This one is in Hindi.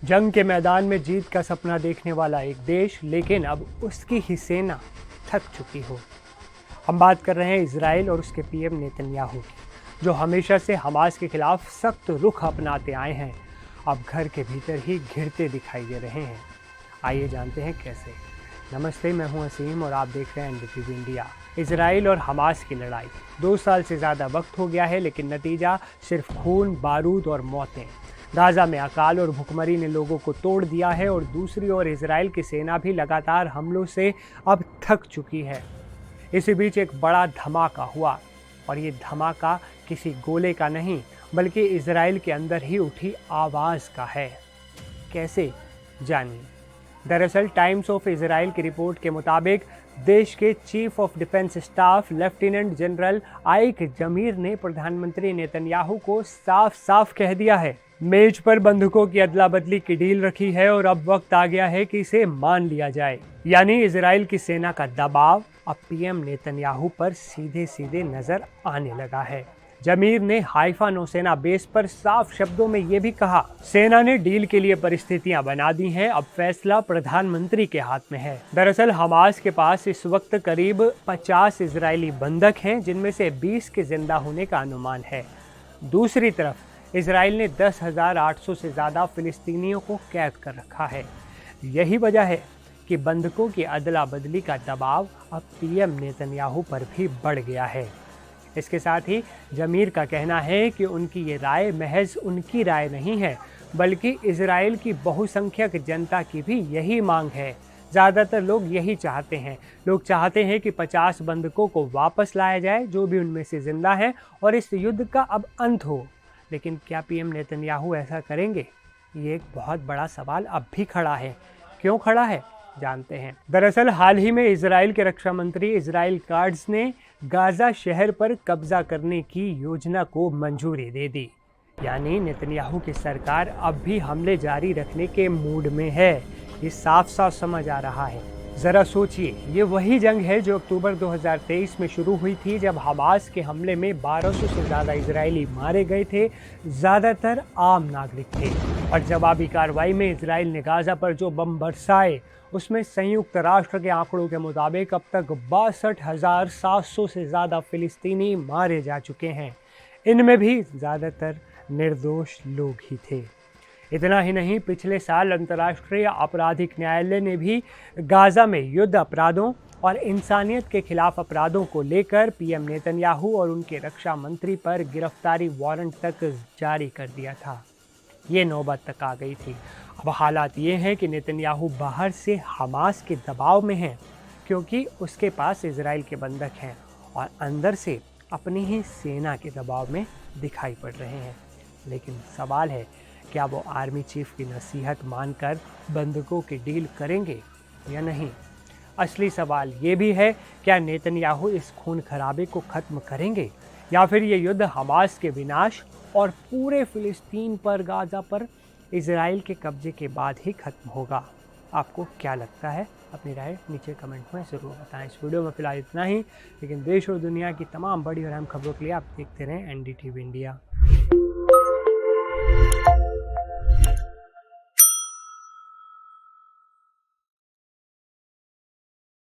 जंग के मैदान में जीत का सपना देखने वाला एक देश, लेकिन अब उसकी ही सेना थक चुकी हो। हम बात कर रहे हैं इजराइल और उसके पीएम नेतन्याहू की, जो हमेशा से हमास के खिलाफ सख्त रुख अपनाते आए हैं, अब घर के भीतर ही घिरते दिखाई दे रहे हैं। आइए जानते हैं कैसे। नमस्ते, मैं हूं असीम और आप देख रहे हैं एनडीटीवी इंडिया। इजराइल और हमास की लड़ाई 2 साल से ज़्यादा वक्त हो गया है, लेकिन नतीजा सिर्फ खून, बारूद और मौतें। गाज़ा में अकाल और भुखमरी ने लोगों को तोड़ दिया है और दूसरी ओर इजराइल की सेना भी लगातार हमलों से अब थक चुकी है। इसी बीच एक बड़ा धमाका हुआ, और ये धमाका किसी गोले का नहीं, बल्कि इजराइल के अंदर ही उठी आवाज़ का है। कैसे, जानिए। दरअसल टाइम्स ऑफ इजराइल की रिपोर्ट के मुताबिक देश के chief of defence staff lieutenant general आइक जमीर ने प्रधानमंत्री नेतन्याहू को साफ साफ कह दिया है, मेज पर बंदूकों की अदला बदली की डील रखी है और अब वक्त आ गया है कि इसे मान लिया जाए। यानी इजराइल की सेना का दबाव अब पीएम नेतन्याहू पर सीधे सीधे नजर आने लगा है। जमीर ने हाइफा नौसेना बेस पर साफ शब्दों में ये भी कहा, सेना ने डील के लिए परिस्थितियां बना दी हैं, अब फैसला प्रधानमंत्री के हाथ में है। दरअसल हमास के पास इस वक्त करीब 50 इजरायली बंधक हैं, जिनमें से 20 के जिंदा होने का अनुमान है। दूसरी तरफ इजराइल ने 10,800 से ज़्यादा फिलिस्तीनियों को कैद कर रखा है। यही वजह है कि बंधकों की अदला बदली का दबाव अब पीएम नेतन्याहू पर भी बढ़ गया है। इसके साथ ही जमीर का कहना है कि उनकी ये राय महज उनकी राय नहीं है, बल्कि इजराइल की बहुसंख्यक जनता की भी यही मांग है। ज़्यादातर लोग यही चाहते हैं। लोग चाहते हैं कि 50 बंधकों को वापस लाया जाए, जो भी उनमें से जिंदा हैं, और इस युद्ध का अब अंत हो। लेकिन क्या पीएम नेतन्याहू ऐसा करेंगे? ये एक बहुत बड़ा सवाल अब भी खड़ा है। क्यों खड़ा है, जानते हैं। दरअसल हाल ही में इजराइल के रक्षा मंत्री इजराइल काट्ज ने गाजा शहर पर कब्जा करने की योजना को मंजूरी दे दी। यानी नेतन्याहू की सरकार अब भी हमले जारी रखने के मूड में है। ये साफ साफ समझ आ रहा है। जरा सोचिए, ये वही जंग है जो अक्टूबर 2023 में शुरू हुई थी, जब हमास के हमले में 1200 से ज़्यादा इजरायली मारे गए थे, ज़्यादातर आम नागरिक थे। और जवाबी कार्रवाई में इजराइल ने गाजा पर जो बम बरसाए, उसमें संयुक्त राष्ट्र के आंकड़ों के मुताबिक अब तक 62,700 से ज़्यादा फिलिस्तीनी मारे जा चुके हैं। इनमें भी ज़्यादातर निर्दोष लोग ही थे। इतना ही नहीं, पिछले साल अंतर्राष्ट्रीय आपराधिक न्यायालय ने भी गाजा में युद्ध अपराधों और इंसानियत के खिलाफ अपराधों को लेकर पीएम नेतन्याहू और उनके रक्षा मंत्री पर गिरफ्तारी वारंट तक जारी कर दिया था। ये नौबत तक आ गई थी। अब हालात ये हैं कि नेतन्याहू बाहर से हमास के दबाव में हैं, क्योंकि उसके पास इजराइल के बंधक हैं, और अंदर से अपनी ही सेना के दबाव में दिखाई पड़ रहे हैं। लेकिन सवाल है, क्या वो आर्मी चीफ की नसीहत मानकर बंधकों की डील करेंगे या नहीं? असली सवाल ये भी है, क्या नेतन्याहू इस खून खराबे को ख़त्म करेंगे, या फिर ये युद्ध हमास के विनाश और पूरे फिलिस्तीन पर, गाजा पर इजराइल के कब्जे के बाद ही खत्म होगा? आपको क्या लगता है? अपनी राय नीचे कमेंट में ज़रूर बताएं। इस वीडियो में फिलहाल इतना ही, लेकिन देश और दुनिया की तमाम बड़ी और अहम खबरों के लिए आप देखते रहें एनडीटीवी इंडिया।